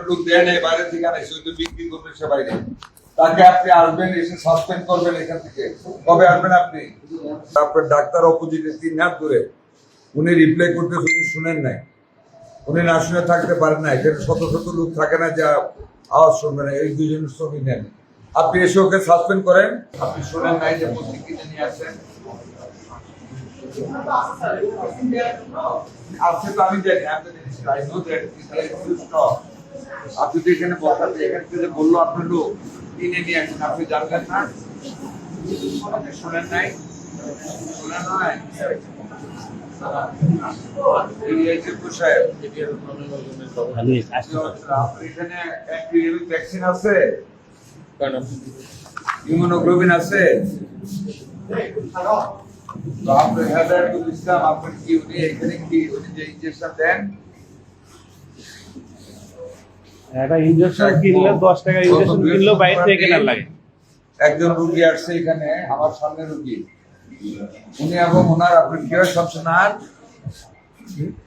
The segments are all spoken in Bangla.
লোক দেয় নাই, বাইরে থেকে আনাইছে, ওই তো বিক্রি করবে সে বাইরে। তাকে আপনি আসবেন, এসে সাসপেন্ড করবেন এখান থেকে। কবে আসবেন আপনি? আপনার ডাক্তার অপোজিটে 3 হাত দূরে, উনি রিপ্লাই করতে শুনেন নাই, উনি না শুনে থাকতে পারেন না। এখানে শত শত লোক থাকে না যা আওয়াজ শুনবে না, এই দুজন ছবি নেন। আপনি এসে ওকে সাসপেন্ড করেন। আপনি শুনেন নাই যে পত্রিক কিনে নিয়ে আসেন? আপনি তো আমি জানি, আপনি আপনি তো এখানে বসাতে, এখান থেকে বললো আপনার লোক কিনে নিয়ে আসেন, আপনি জানবেন না? আপনি শোনেন নাই? শোনেন নাই? ভ্যাকসিন আছে, ইমিউনোগ্লোবিন আছে। আপনার হেদায়েতুল ইসলাম, আপনার কি উনি এখানে কি উনি যে ইনজেকশন দেন? একটা ইনজেকশন কিনলে 10 টাকা ইনজেকশন কিনলেও বাইরে থেকে কেনার লাগে। একজন রোগী আসছে এখানে, আমার সামনে রোগী, উনি এবং ওনার আপনার কি হয়?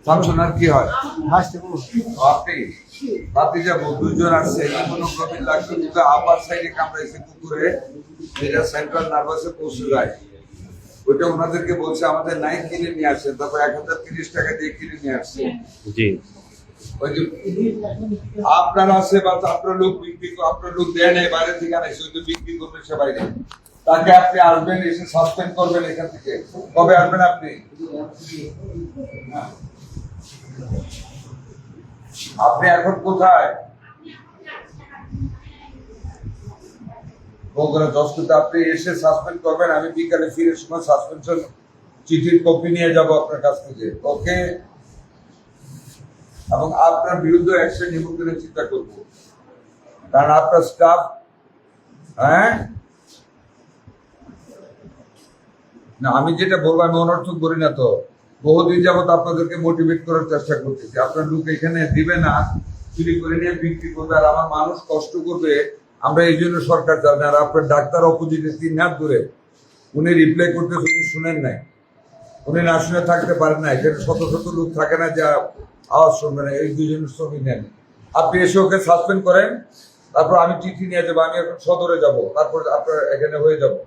শামসুনার কি হয়? আপনি যাবো দুজন আসছে, ইমিউনোগ্লোবিন লাগবে, কিন্তু আপার সাইডে কামড়াইছে কুকুরে, যেটা সেন্ট্রাল নার্ভাসে পৌঁছে যায়। ওইটা ওনাদেরকে বলছে আমাদের নাই, কিনে নিয়ে আসছে। তারপর 1030 টাকা দিয়ে কিনে নিয়ে আসছে। জি, ওই যে আপনার আছে বা আপনার লোক বিক্রি, আপনার লোক দেয় নাই, বাইরে থেকে আনাইছে, ওই তো বিক্রি করবে সে বাইরে। তাকে আপনি আসবেন, এসে সাসপেন্ড করবেন এখান থেকে। কবে আসবেন আপনি? আপনি এখন কোথায়? বগুড়া 10 আপনি এসে সাসপেন্ড করবেন। আমি বিকালে ফিরে সময় সাসপেনশন চিঠির কপি নিয়ে যাব আপনার কাছ থেকে। ওকে? এবং আপনার বিরুদ্ধে অ্যাকশন নিব বলে চিন্তা করব, কারণ আপনার স্টাফ, হ্যাঁ না, আমি যেটা বলবো আমি অনর্থক করি না তো। বহুদিন যাবত আপনাদেরকে মোটিভেট করার চেষ্টা করতেছি। আপনার লোক এখানে দিবে না, চুরি করে নিয়ে বিক্রি করবে, আর আমার মানুষ কষ্ট করবে। আমরা এই জন্য সরকার চাই না। আর আপনার ডাক্তার অপোজিটে 3 হাত দূরে, উনি রিপ্লাই করতে শুনেন নাই, উনি না শুনে থাকতে পারেন না। এখানে শত শত লোক থাকে না যা আওয়াজ শুনবে না, এই দুজন ছবি নেন। আপনি এসে ওকে সাসপেন্ড করেন, তারপর আমি চিঠি নিয়ে যাবো। আমি এখন সদরে যাব, তারপর আপনার এখানে হয়ে যাবো।